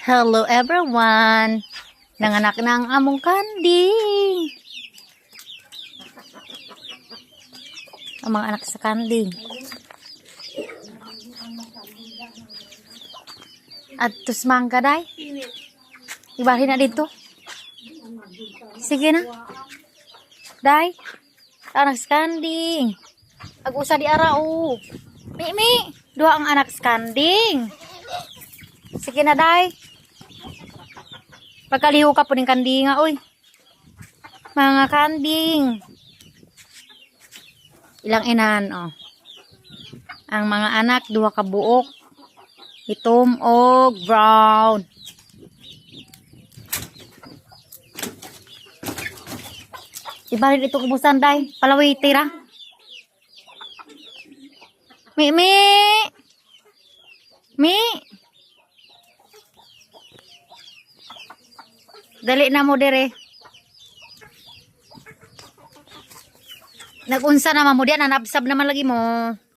Hello everyone! Nanganak na ang among kanding. Ang mga anak sa kanding. At tusmangka day. Ibahin na dito. Sige na. Day. Anak sa kanding. Ag-usa di arao. Mi. Dua ang anak sa kanding. Sige na day. Pagkaliho ka po ng kandinga, oy. Mga kanding. Ilang inan, oh. Ang mga anak, duha ka buok. Itom o brown. Ibarin ito kubusan, day. Palaway, tira. Mi. Dali na mo dire. Nagunsa naman mo diyan, nanabsab naman lagi mo.